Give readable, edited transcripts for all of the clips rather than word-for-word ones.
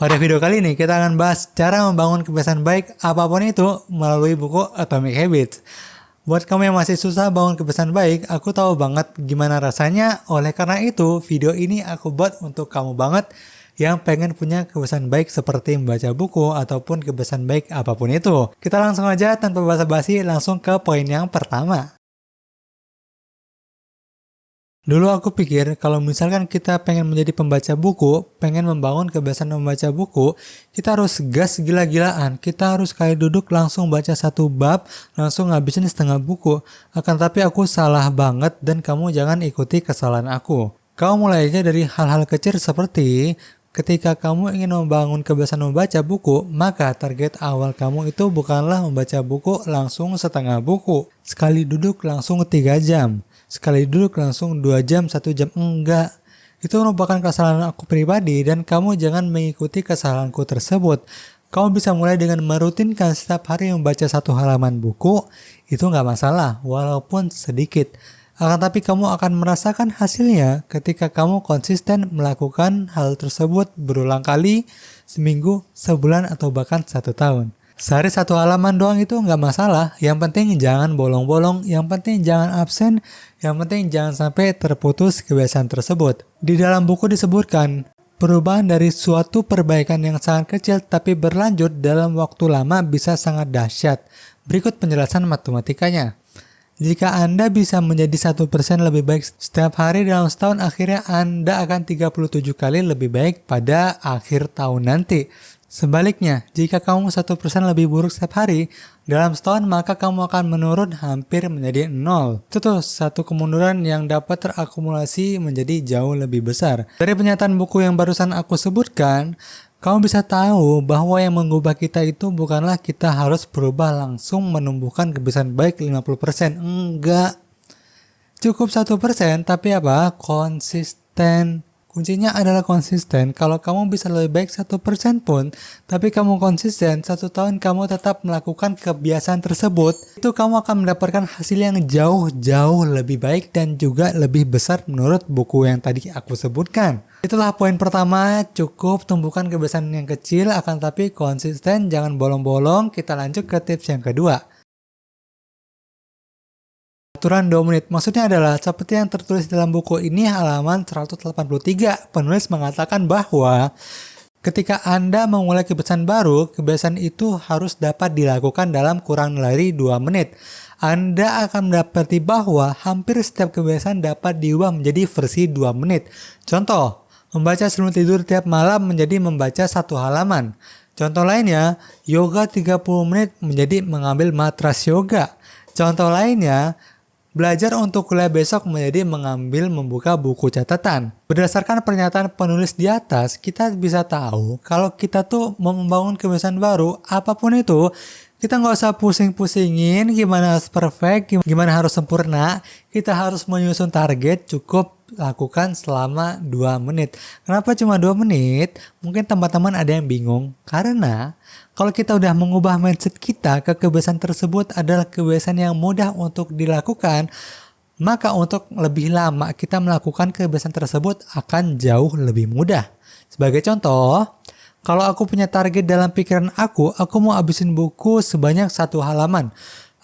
Pada video kali ini kita akan bahas cara membangun kebiasaan baik apapun itu melalui buku Atomic Habits. Buat kamu yang masih susah bangun kebiasaan baik, aku tahu banget gimana rasanya. Oleh karena itu, video ini aku buat untuk kamu banget yang pengen punya kebiasaan baik seperti membaca buku ataupun kebiasaan baik apapun itu. Kita langsung aja tanpa basa-basi langsung ke poin yang pertama. Dulu aku pikir kalau misalkan kita pengen menjadi pembaca buku, pengen membangun kebiasaan membaca buku, kita harus gas gila-gilaan. Kita harus kayak duduk langsung baca satu bab, langsung ngabisin setengah buku. Akan tapi aku salah banget dan kamu jangan ikuti kesalahan aku. Kamu mulai aja dari hal-hal kecil seperti ketika kamu ingin membangun kebiasaan membaca buku, maka target awal kamu itu bukanlah membaca buku langsung setengah buku. Sekali duduk langsung 3 jam. Sekali duduk langsung 2 jam, 1 jam, enggak. Itu merupakan kesalahan aku pribadi dan kamu jangan mengikuti kesalahanku tersebut. Kamu bisa mulai dengan merutinkan setiap hari membaca 1 halaman buku, itu nggak masalah, walaupun sedikit. Akan tapi kamu akan merasakan hasilnya ketika kamu konsisten melakukan hal tersebut berulang kali, seminggu, sebulan, atau bahkan 1 tahun. Sehari 1 halaman doang itu nggak masalah, yang penting jangan bolong-bolong, yang penting jangan absen, yang penting jangan sampai terputus kebiasaan tersebut. Di dalam buku disebutkan, perubahan dari suatu perbaikan yang sangat kecil tapi berlanjut dalam waktu lama bisa sangat dahsyat. Berikut penjelasan matematikanya. Jika Anda bisa menjadi 1% lebih baik setiap hari dalam setahun, akhirnya Anda akan 37 kali lebih baik pada akhir tahun nanti. Sebaliknya, jika kamu 1% lebih buruk setiap hari, dalam setahun maka kamu akan menurun hampir menjadi 0. Itu tuh satu kemunduran yang dapat terakumulasi menjadi jauh lebih besar. Dari pernyataan buku yang barusan aku sebutkan, kamu bisa tahu bahwa yang mengubah kita itu bukanlah kita harus berubah langsung menumbuhkan kebiasaan baik 50%. Enggak. Cukup 1%, tapi apa? Konsisten. Kuncinya adalah konsisten. Kalau kamu bisa lebih baik 1% pun, tapi kamu konsisten, 1 tahun kamu tetap melakukan kebiasaan tersebut, itu kamu akan mendapatkan hasil yang jauh-jauh lebih baik dan juga lebih besar menurut buku yang tadi aku sebutkan. Itulah poin pertama, cukup tumbuhkan kebiasaan yang kecil, akan tapi konsisten, jangan bolong-bolong. Kita lanjut ke tips yang kedua. Aturan 2 menit, maksudnya adalah seperti yang tertulis dalam buku ini halaman 183. Penulis mengatakan bahwa ketika Anda memulai kebiasaan baru, kebiasaan itu harus dapat dilakukan dalam kurang dari 2 menit. Anda akan mendapati bahwa hampir setiap kebiasaan dapat diubah menjadi versi 2 menit. Contoh, membaca sebelum tidur tiap malam menjadi membaca 1 halaman. Contoh lainnya, yoga 30 menit menjadi mengambil matras yoga. Contoh lainnya, belajar untuk kuliah besok menjadi mengambil membuka buku catatan. Berdasarkan pernyataan penulis di atas, kita bisa tahu kalau kita tuh mau membangun kebiasaan baru, apapun itu, kita nggak usah pusing-pusingin gimana harus perfect, gimana harus sempurna. Kita harus menyusun target, cukup lakukan selama 2 menit. Kenapa cuma 2 menit? Mungkin teman-teman ada yang bingung. Karena kalau kita udah mengubah mindset kita ke kebiasaan tersebut adalah kebiasaan yang mudah untuk dilakukan, maka untuk lebih lama kita melakukan kebiasaan tersebut akan jauh lebih mudah. Sebagai contoh, kalau aku punya target dalam pikiran aku mau habisin buku sebanyak 1 halaman.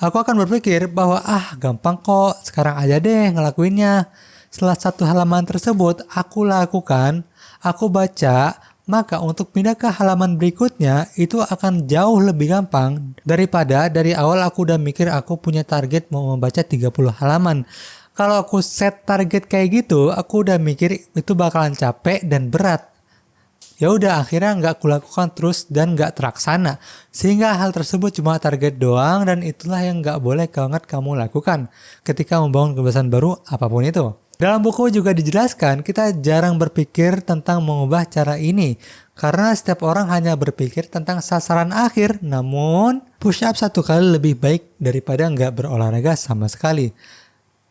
Aku akan berpikir bahwa gampang kok, sekarang aja deh ngelakuinnya. Setelah 1 halaman tersebut aku lakukan, aku baca, maka untuk pindah ke halaman berikutnya itu akan jauh lebih gampang daripada dari awal aku udah mikir aku punya target mau membaca 30 halaman. Kalau aku set target kayak gitu, aku udah mikir itu bakalan capek dan berat. Ya udah, akhirnya nggak kulakukan terus dan nggak terlaksana. Sehingga hal tersebut cuma target doang dan itulah yang nggak boleh banget kamu lakukan ketika membangun kebiasaan baru apapun itu. Dalam buku juga dijelaskan kita jarang berpikir tentang mengubah cara ini karena setiap orang hanya berpikir tentang sasaran akhir, namun push up 1 kali lebih baik daripada nggak berolahraga sama sekali.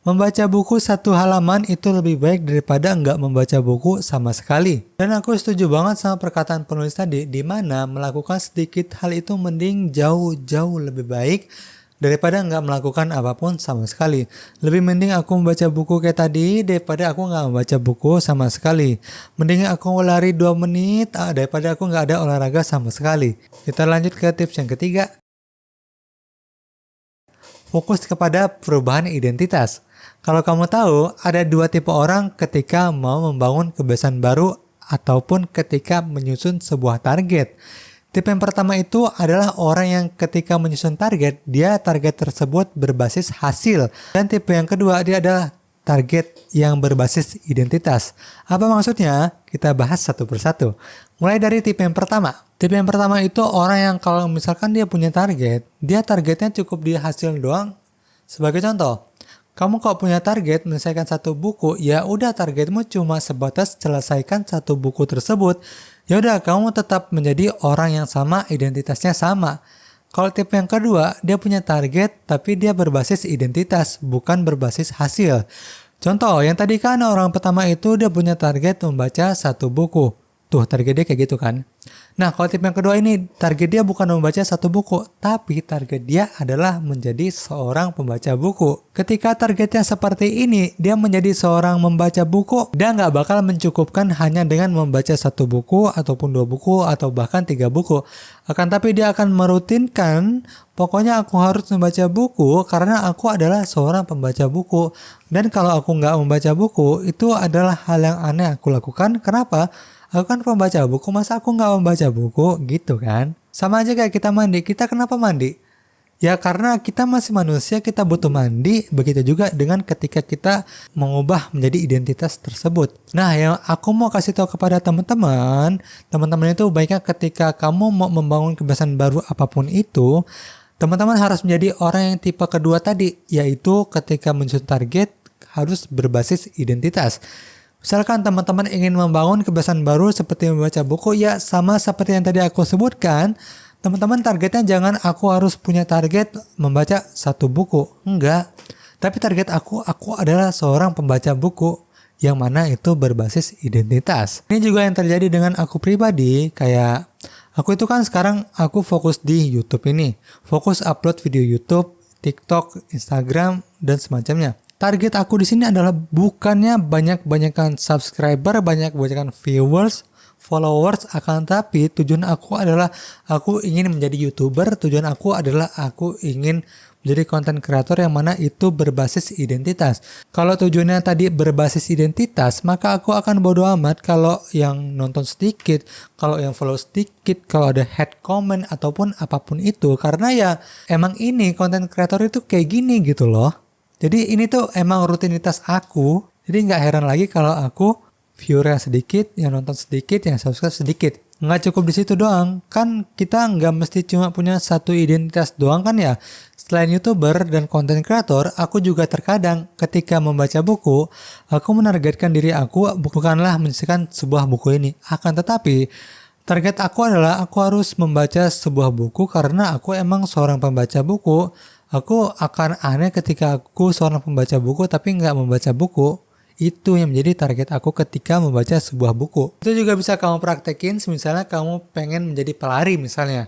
Membaca buku 1 halaman itu lebih baik daripada nggak membaca buku sama sekali. Dan aku setuju banget sama perkataan penulis tadi, di mana melakukan sedikit hal itu mending jauh-jauh lebih baik daripada nggak melakukan apapun sama sekali. Lebih mending aku membaca buku kayak tadi daripada aku nggak membaca buku sama sekali. Mending aku lari 2 menit daripada aku nggak ada olahraga sama sekali. Kita lanjut ke tips yang ketiga. Fokus kepada perubahan identitas. Kalau kamu tahu, ada 2 tipe orang ketika mau membangun kebiasaan baru ataupun ketika menyusun sebuah target. Tipe yang pertama itu adalah orang yang ketika menyusun target, dia target tersebut berbasis hasil. Dan tipe yang kedua, dia adalah target yang berbasis identitas. Apa maksudnya? Kita bahas satu persatu. Mulai dari tipe yang pertama. Tipe yang pertama itu orang yang kalau misalkan dia punya target, dia targetnya cukup di hasil doang. Sebagai contoh, kamu kalau punya target menyelesaikan 1 buku, ya udah targetmu cuma sebatas selesaikan 1 buku tersebut. Ya udah, kamu tetap menjadi orang yang sama, identitasnya sama. Kalau tipe yang kedua, dia punya target tapi dia berbasis identitas, bukan berbasis hasil. Contoh, yang tadi kan orang pertama itu dia punya target membaca 1 buku. Tuh, target dia kayak gitu kan. Nah, kalau tipe yang kedua ini, target dia bukan membaca 1 buku, tapi target dia adalah menjadi seorang pembaca buku. Ketika targetnya seperti ini, dia menjadi seorang membaca buku, dia nggak bakal mencukupkan hanya dengan membaca 1 buku, ataupun 2 buku, atau bahkan 3 buku. Akan tapi dia akan merutinkan, pokoknya aku harus membaca buku karena aku adalah seorang pembaca buku. Dan kalau aku nggak membaca buku, itu adalah hal yang aneh aku lakukan. Kenapa? Aku kan pembaca buku, masa aku nggak membaca buku gitu kan? Sama aja kayak kita mandi, kita kenapa mandi? Ya karena kita masih manusia, kita butuh mandi. Begitu juga dengan ketika kita mengubah menjadi identitas tersebut. Nah, yang aku mau kasih tahu kepada teman-teman itu baiknya ketika kamu mau membangun kebiasaan baru apapun itu, teman-teman harus menjadi orang yang tipe kedua tadi, yaitu ketika menyusun target harus berbasis identitas. Misalkan teman-teman ingin membangun kebiasaan baru seperti membaca buku, ya sama seperti yang tadi aku sebutkan, teman-teman targetnya jangan aku harus punya target membaca 1 buku. Enggak. Tapi target aku adalah seorang pembaca buku yang mana itu berbasis identitas. Ini juga yang terjadi dengan aku pribadi, kayak aku itu kan sekarang aku fokus di YouTube ini. Fokus upload video YouTube, TikTok, Instagram, dan semacamnya. Target aku di sini adalah bukannya banyak-banyakan subscriber, banyak-banyakan viewers, followers, akan tapi tujuan aku adalah aku ingin menjadi YouTuber, tujuan aku adalah aku ingin menjadi content creator yang mana itu berbasis identitas. Kalau tujuannya tadi berbasis identitas, maka aku akan bodo amat kalau yang nonton sedikit, kalau yang follow sedikit, kalau ada hate comment ataupun apapun itu, karena ya emang ini content creator itu kayak gini gitu loh. Jadi ini tuh emang rutinitas aku. Jadi nggak heran lagi kalau aku viewer yang sedikit, yang nonton sedikit, yang subscribe sedikit. Nggak cukup di situ doang. Kan kita nggak mesti cuma punya satu identitas doang kan ya. Selain YouTuber dan content creator, aku juga terkadang ketika membaca buku, aku menargetkan diri aku bukanlah menyelesaikan sebuah buku ini. Akan tetapi, target aku adalah aku harus membaca sebuah buku karena aku emang seorang pembaca buku. Aku akan aneh ketika aku seorang pembaca buku tapi nggak membaca buku. Itu yang menjadi target aku ketika membaca sebuah buku. Itu juga bisa kamu praktekin, misalnya kamu pengen menjadi pelari misalnya.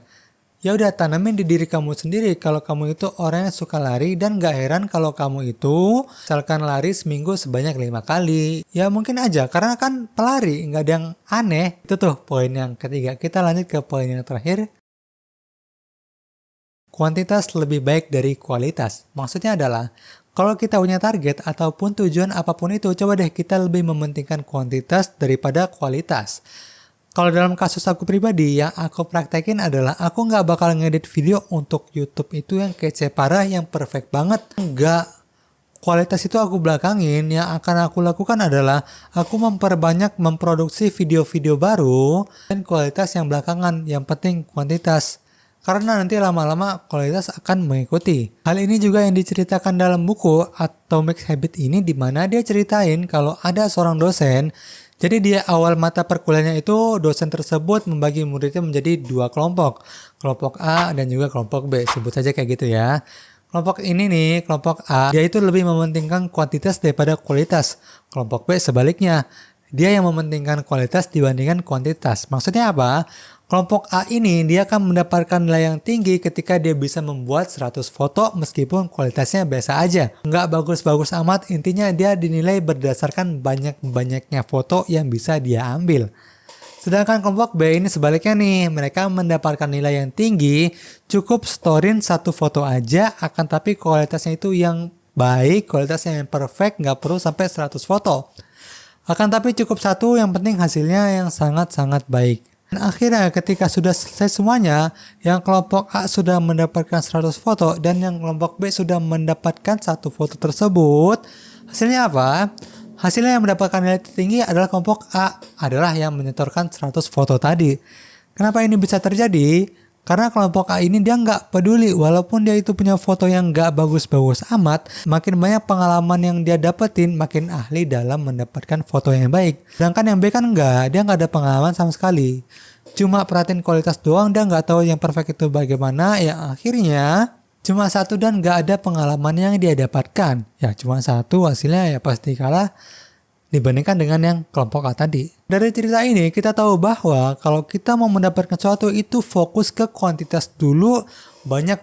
Ya udah, tanamin di diri kamu sendiri kalau kamu itu orang yang suka lari, dan nggak heran kalau kamu itu misalkan lari seminggu sebanyak 5 kali. Ya mungkin aja, karena kan pelari, nggak ada yang aneh. Itu tuh poin yang ketiga. Kita lanjut ke poin yang terakhir. Kuantitas lebih baik dari kualitas. Maksudnya adalah, kalau kita punya target ataupun tujuan apapun itu, coba deh kita lebih mementingkan kuantitas daripada kualitas. Kalau dalam kasus aku pribadi, yang aku praktekin adalah aku nggak bakal ngedit video untuk YouTube itu yang kece parah, yang perfect banget. Enggak. Kualitas itu aku belakangin. Yang akan aku lakukan adalah aku memperbanyak memproduksi video-video baru, dan kualitas yang belakangan. Yang penting kuantitas. Karena nanti lama-lama kualitas akan mengikuti. Hal ini juga yang diceritakan dalam buku Atomic Habit ini, di mana dia ceritain kalau ada seorang dosen. Jadi di awal mata perkuliahannya itu dosen tersebut membagi muridnya menjadi 2 kelompok. Kelompok A dan juga kelompok B. Sebut saja kayak gitu ya. Kelompok ini nih, kelompok A, dia itu lebih mementingkan kuantitas daripada kualitas. Kelompok B sebaliknya. Dia yang mementingkan kualitas dibandingkan kuantitas. Maksudnya apa? Kelompok A ini dia akan mendapatkan nilai yang tinggi ketika dia bisa membuat 100 foto meskipun kualitasnya biasa aja. Nggak bagus-bagus amat, intinya dia dinilai berdasarkan banyak-banyaknya foto yang bisa dia ambil. Sedangkan kelompok B ini sebaliknya nih, mereka mendapatkan nilai yang tinggi, cukup storein 1 foto aja, akan tapi kualitasnya itu yang baik, kualitasnya yang perfect, nggak perlu sampai 100 foto. Akan tapi cukup 1, yang penting hasilnya yang sangat-sangat baik. Dan akhirnya ketika sudah selesai semuanya, yang kelompok A sudah mendapatkan 100 foto dan yang kelompok B sudah mendapatkan 1 foto tersebut, hasilnya apa? Hasilnya yang mendapatkan nilai tertinggi adalah kelompok A, adalah yang menyetorkan 100 foto tadi. Kenapa ini bisa terjadi? Karena kelompok A ini dia nggak peduli, walaupun dia itu punya foto yang nggak bagus-bagus amat, makin banyak pengalaman yang dia dapetin, makin ahli dalam mendapatkan foto yang baik. Sedangkan yang B kan dia nggak ada pengalaman sama sekali. Cuma perhatiin kualitas doang, dia nggak tahu yang perfect itu bagaimana, ya akhirnya cuma 1 dan nggak ada pengalaman yang dia dapatkan. Ya cuma 1, hasilnya ya pasti kalah dibandingkan dengan yang kelompok A tadi. Dari cerita ini kita tahu bahwa kalau kita mau mendapatkan sesuatu itu fokus ke kuantitas dulu,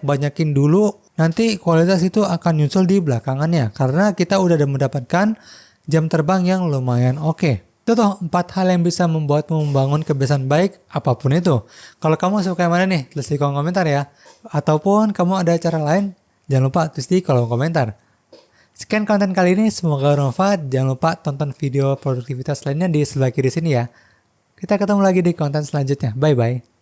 banyakin dulu, nanti kualitas itu akan nyusul di belakangannya karena kita udah mendapatkan jam terbang yang lumayan oke. Itu tuh 4 hal yang bisa membuatmu membangun kebiasaan baik apapun itu. Kalau kamu suka yang mana nih, tulis di kolom komentar ya. Ataupun kamu ada cara lain, jangan lupa tulis di kolom komentar. Sekian konten kali ini, semoga bermanfaat. Jangan lupa tonton video produktivitas lainnya di sebelah kiri sini ya. Kita ketemu lagi di konten selanjutnya. Bye-bye.